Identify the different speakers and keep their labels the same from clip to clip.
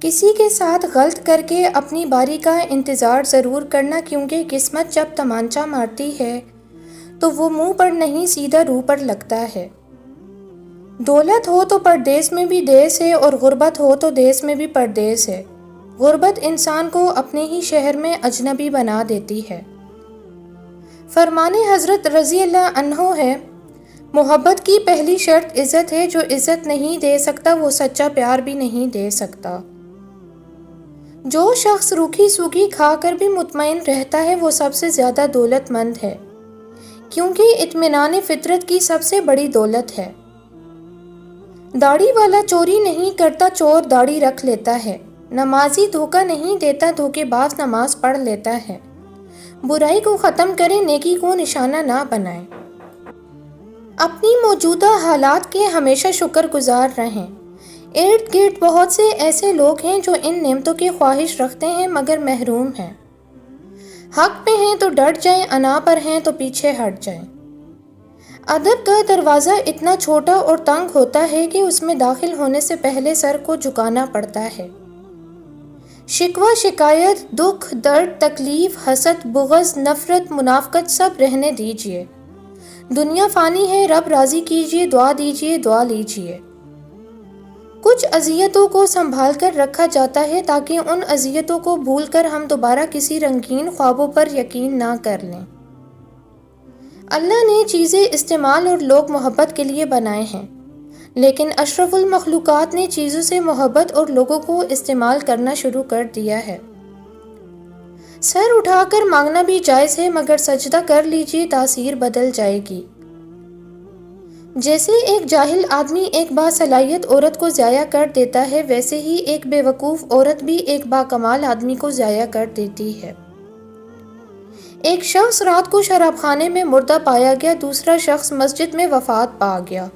Speaker 1: کسی کے ساتھ غلط کر کے اپنی باری کا انتظار ضرور کرنا، کیونکہ قسمت جب تمانچہ مارتی ہے تو وہ منہ پر نہیں سیدھا روح پر لگتا ہے۔ دولت ہو تو پردیس میں بھی دیس ہے، اور غربت ہو تو دیس میں بھی پردیس ہے۔ غربت انسان کو اپنے ہی شہر میں اجنبی بنا دیتی ہے۔ فرمان حضرت رضی اللہ عنہ ہے، محبت کی پہلی شرط عزت ہے، جو عزت نہیں دے سکتا وہ سچا پیار بھی نہیں دے سکتا۔ جو شخص روکھی سوکھی کھا کر بھی مطمئن رہتا ہے وہ سب سے زیادہ دولت مند ہے، کیونکہ اطمینان فطرت کی سب سے بڑی دولت ہے۔ داڑھی والا چوری نہیں کرتا، چور داڑھی رکھ لیتا ہے۔ نمازی دھوکہ نہیں دیتا، دھوکے باز نماز پڑھ لیتا ہے۔ برائی کو ختم کریں، نیکی کو نشانہ نہ بنائیں۔ اپنی موجودہ حالات کے ہمیشہ شکر گزار رہیں۔ ارد گرد بہت سے ایسے لوگ ہیں جو ان نعمتوں کی خواہش رکھتے ہیں مگر محروم ہیں۔ حق پہ ہیں تو ڈٹ جائیں، انا پر ہیں تو پیچھے ہٹ جائیں۔ ادب کا دروازہ اتنا چھوٹا اور تنگ ہوتا ہے کہ اس میں داخل ہونے سے پہلے سر کو جھکانا پڑتا ہے۔ شکوہ، شکایت، دکھ، درد، تکلیف، حسد، بغض، نفرت، منافقت سب رہنے دیجیے۔ دنیا فانی ہے، رب راضی کیجیے، دعا دیجیے، دعا لیجیے۔ کچھ اذیتوں کو سنبھال کر رکھا جاتا ہے تاکہ ان اذیتوں کو بھول کر ہم دوبارہ کسی رنگین خوابوں پر یقین نہ کر لیں۔ اللہ نے چیزیں استعمال اور لوگ محبت کے لیے بنائے ہیں، لیکن اشرف المخلوقات نے چیزوں سے محبت اور لوگوں کو استعمال کرنا شروع کر دیا ہے۔ سر اٹھا کر مانگنا بھی جائز ہے، مگر سجدہ کر لیجیے، تاثیر بدل جائے گی۔ جیسے ایک جاہل آدمی ایک باصلاحیت عورت کو ضائع کر دیتا ہے، ویسے ہی ایک بے وقوف عورت بھی ایک باکمال آدمی کو ضائع کر دیتی ہے۔ ایک شخص رات کو شراب خانے میں مردہ پایا گیا، دوسرا شخص مسجد میں وفات پا گیا۔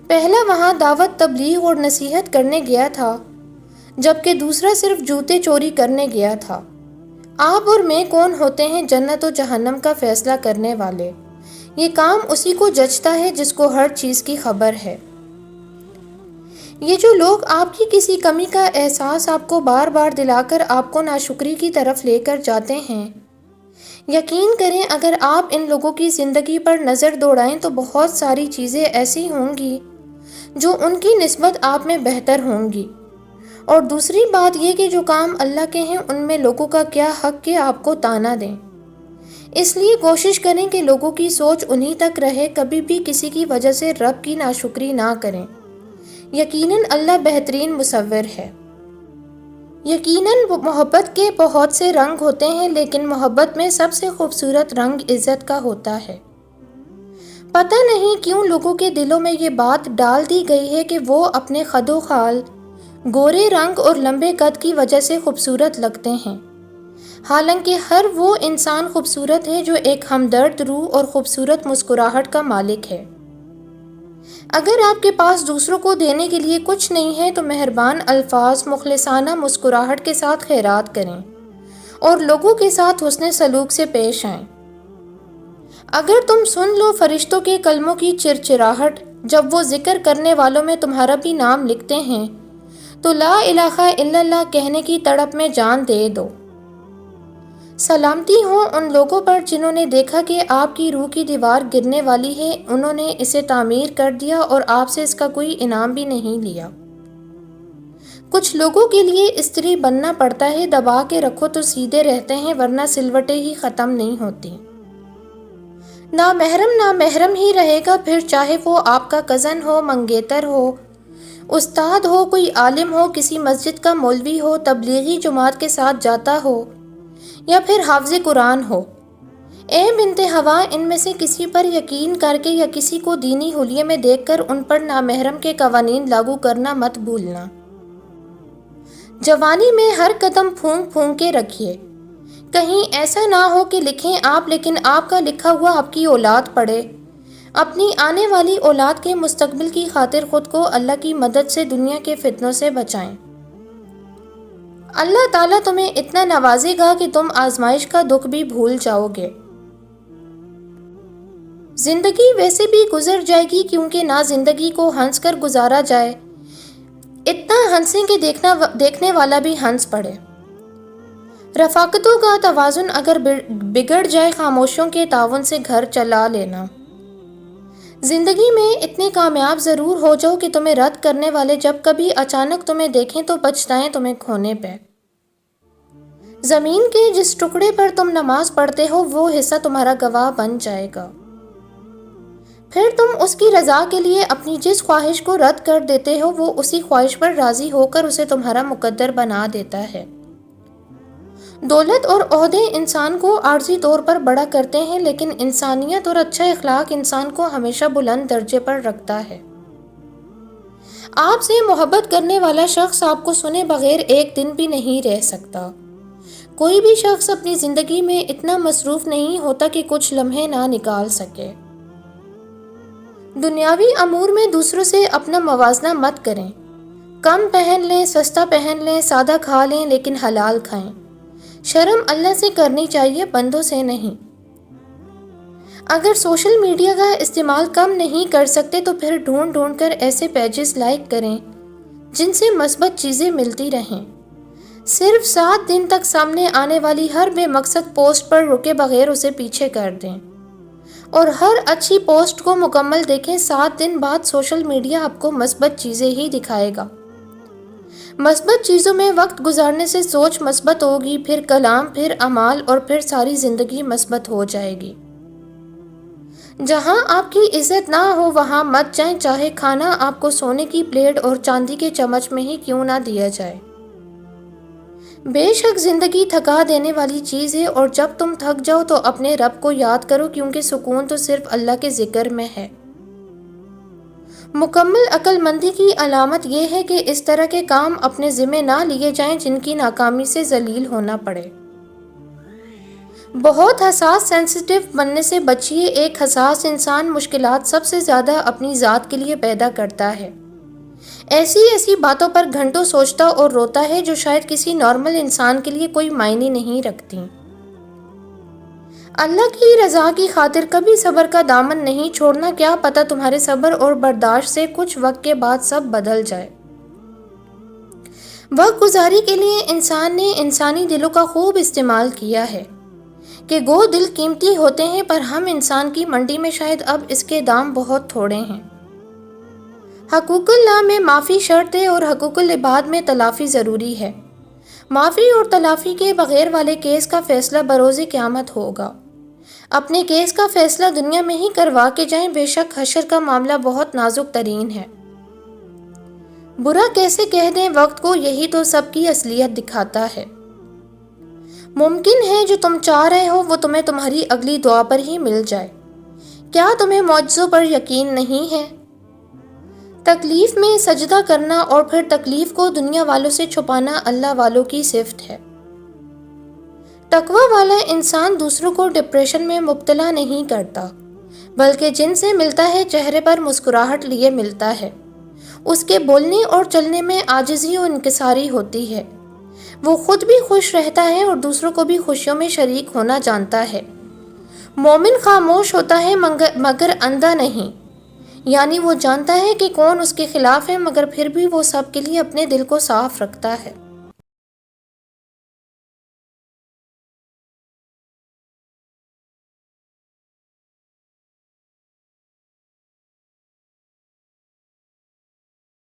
Speaker 1: پہلا وہاں دعوت، تبلیغ اور نصیحت کرنے گیا تھا، جبکہ دوسرا صرف جوتے چوری کرنے گیا تھا۔ آپ اور میں کون ہوتے ہیں جنت و جہنم کا فیصلہ کرنے والے؟ یہ کام اسی کو جچتا ہے جس کو ہر چیز کی خبر ہے۔ یہ جو لوگ آپ کی کسی کمی کا احساس آپ کو بار بار دلا کر آپ کو ناشکری کی طرف لے کر جاتے ہیں، یقین کریں اگر آپ ان لوگوں کی زندگی پر نظر دوڑائیں تو بہت ساری چیزیں ایسی ہوں گی جو ان کی نسبت آپ میں بہتر ہوں گی۔ اور دوسری بات یہ کہ جو کام اللہ کے ہیں ان میں لوگوں کا کیا حق کہ آپ کو طعنہ دیں۔ اس لیے کوشش کریں کہ لوگوں کی سوچ انہی تک رہے، کبھی بھی کسی کی وجہ سے رب کی ناشکری نہ کریں۔ یقیناً اللہ بہترین مصور ہے۔ یقیناً محبت کے بہت سے رنگ ہوتے ہیں، لیکن محبت میں سب سے خوبصورت رنگ عزت کا ہوتا ہے۔ پتہ نہیں کیوں لوگوں کے دلوں میں یہ بات ڈال دی گئی ہے کہ وہ اپنے خد و خال، گورے رنگ اور لمبے قد کی وجہ سے خوبصورت لگتے ہیں، حالانکہ ہر وہ انسان خوبصورت ہے جو ایک ہمدرد روح اور خوبصورت مسکراہٹ کا مالک ہے۔ اگر آپ کے پاس دوسروں کو دینے کے لیے کچھ نہیں ہے تو مہربان الفاظ، مخلصانہ مسکراہٹ کے ساتھ خیرات کریں اور لوگوں کے ساتھ حسن سلوک سے پیش آئیں۔ اگر تم سن لو فرشتوں کے کلموں کی چرچراہٹ جب وہ ذکر کرنے والوں میں تمہارا بھی نام لکھتے ہیں تو لا الہ الا اللہ کہنے کی تڑپ میں جان دے دو۔ سلامتی ہو ان لوگوں پر جنہوں نے دیکھا کہ آپ کی روح کی دیوار گرنے والی ہے، انہوں نے اسے تعمیر کر دیا اور آپ سے اس کا کوئی انعام بھی نہیں لیا۔ کچھ لوگوں کے لیے استری بننا پڑتا ہے، دبا کے رکھو تو سیدھے رہتے ہیں ورنہ سلوٹیں ہی ختم نہیں ہوتی۔ نامحرم ہی رہے گا، پھر چاہے وہ آپ کا کزن ہو، منگیتر ہو، استاد ہو، کوئی عالم ہو، کسی مسجد کا مولوی ہو، تبلیغی جماعت کے ساتھ جاتا ہو یا پھر حافظ قرآن ہو۔ اے بنت ہوا، ان میں سے کسی پر یقین کر کے یا کسی کو دینی حلیے میں دیکھ کر ان پر نامحرم کے قوانین لاگو کرنا مت بھولنا۔ جوانی میں ہر قدم پھونک پھونک کے رکھیے، کہیں ایسا نہ ہو کہ لکھیں آپ لیکن آپ کا لکھا ہوا آپ کی اولاد پڑھے۔ اپنی آنے والی اولاد کے مستقبل کی خاطر خود کو اللہ کی مدد سے دنیا کے فتنوں سے بچائیں۔ اللہ تعالیٰ تمہیں اتنا نوازے گا کہ تم آزمائش کا دکھ بھی بھول جاؤ گے۔ زندگی ویسے بھی گزر جائے گی، کیونکہ نہ زندگی کو ہنس کر گزارا جائے، اتنا ہنسیں کہ دیکھنے والا بھی ہنس پڑے۔ رفاقتوں کا توازن اگر بگڑ جائے، خاموشیوں کے تعاون سے گھر چلا لینا۔ زندگی میں اتنے کامیاب ضرور ہو جاؤ کہ تمہیں رد کرنے والے جب کبھی اچانک تمہیں دیکھیں تو پچھتائیں تمہیں کھونے پہ۔ زمین کے جس ٹکڑے پر تم نماز پڑھتے ہو وہ حصہ تمہارا گواہ بن جائے گا۔ پھر تم اس کی رضا کے لیے اپنی جس خواہش کو رد کر دیتے ہو وہ اسی خواہش پر راضی ہو کر اسے تمہارا مقدر بنا دیتا ہے۔ دولت اور عہدے انسان کو عارضی طور پر بڑا کرتے ہیں، لیکن انسانیت اور اچھا اخلاق انسان کو ہمیشہ بلند درجے پر رکھتا ہے۔ آپ سے محبت کرنے والا شخص آپ کو سنے بغیر ایک دن بھی نہیں رہ سکتا۔ کوئی بھی شخص اپنی زندگی میں اتنا مصروف نہیں ہوتا کہ کچھ لمحے نہ نکال سکے۔ دنیاوی امور میں دوسروں سے اپنا موازنہ مت کریں۔ کم پہن لیں، سستا پہن لیں، سادہ کھا لیں، لیکن حلال کھائیں۔ شرم اللہ سے کرنی چاہیے، بندوں سے نہیں۔ اگر سوشل میڈیا کا استعمال کم نہیں کر سکتے تو پھر ڈھونڈ کر ایسے پیجز لائک کریں جن سے مثبت چیزیں ملتی رہیں۔ صرف 7 دن تک سامنے آنے والی ہر بے مقصد پوسٹ پر رکے بغیر اسے پیچھے کر دیں، اور ہر اچھی پوسٹ کو مکمل دیکھیں۔ 7 دن بعد سوشل میڈیا آپ کو مثبت چیزیں ہی دکھائے گا۔ مثبت چیزوں میں وقت گزارنے سے سوچ مثبت ہوگی، پھر کلام، پھر اعمال، اور پھر ساری زندگی مثبت ہو جائے گی۔ جہاں آپ کی عزت نہ ہو وہاں مت جائیں، چاہے کھانا آپ کو سونے کی پلیٹ اور چاندی کے چمچ میں ہی کیوں نہ دیا جائے۔ بے شک زندگی تھکا دینے والی چیز ہے، اور جب تم تھک جاؤ تو اپنے رب کو یاد کرو، کیونکہ سکون تو صرف اللہ کے ذکر میں ہے۔ مکمل عقل مندی کی علامت یہ ہے کہ اس طرح کے کام اپنے ذمہ نہ لیے جائیں جن کی ناکامی سے ذلیل ہونا پڑے۔ بہت حساس سینسیٹیو بننے سے بچیے۔ ایک حساس انسان مشکلات سب سے زیادہ اپنی ذات کے لیے پیدا کرتا ہے۔ ایسی باتوں پر گھنٹوں سوچتا اور روتا ہے جو شاید کسی نارمل انسان کے لیے کوئی معنی نہیں رکھتی۔ اللہ کی رضا کی خاطر کبھی صبر کا دامن نہیں چھوڑنا، کیا پتہ تمہارے صبر اور برداشت سے کچھ وقت کے بعد سب بدل جائے۔ وقت گزاری کے لیے انسان نے انسانی دلوں کا خوب استعمال کیا ہے کہ گو دل قیمتی ہوتے ہیں، پر ہم انسان کی منڈی میں شاید اب اس کے دام بہت تھوڑے ہیں۔ حقوق اللہ میں معافی شرط ہے اور حقوق العباد میں تلافی ضروری ہے۔ معافی اور تلافی کے بغیر والے کیس کا فیصلہ بروز قیامت ہوگا۔ اپنے کیس کا فیصلہ دنیا میں ہی کروا کے جائیں، بے شک حشر کا معاملہ بہت نازک ترین ہے۔ برا کیسے کہہ دیں وقت کو، یہی تو سب کی اصلیت دکھاتا ہے۔ ممکن ہے جو تم چاہ رہے ہو وہ تمہیں تمہاری اگلی دعا پر ہی مل جائے۔ کیا تمہیں معجزوں پر یقین نہیں ہے؟ تکلیف میں سجدہ کرنا اور پھر تکلیف کو دنیا والوں سے چھپانا اللہ والوں کی صفت ہے۔ تقوی والا انسان دوسروں کو ڈپریشن میں مبتلا نہیں کرتا، بلکہ جن سے ملتا ہے چہرے پر مسکراہٹ لیے ملتا ہے۔ اس کے بولنے اور چلنے میں عاجزی و انکساری ہوتی ہے۔ وہ خود بھی خوش رہتا ہے اور دوسروں کو بھی خوشیوں میں شریک ہونا جانتا ہے۔ مومن خاموش ہوتا ہے مگر اندھا نہیں، یعنی وہ جانتا ہے کہ کون اس کے خلاف ہے، مگر پھر بھی وہ سب کے لیے اپنے دل کو صاف رکھتا ہے۔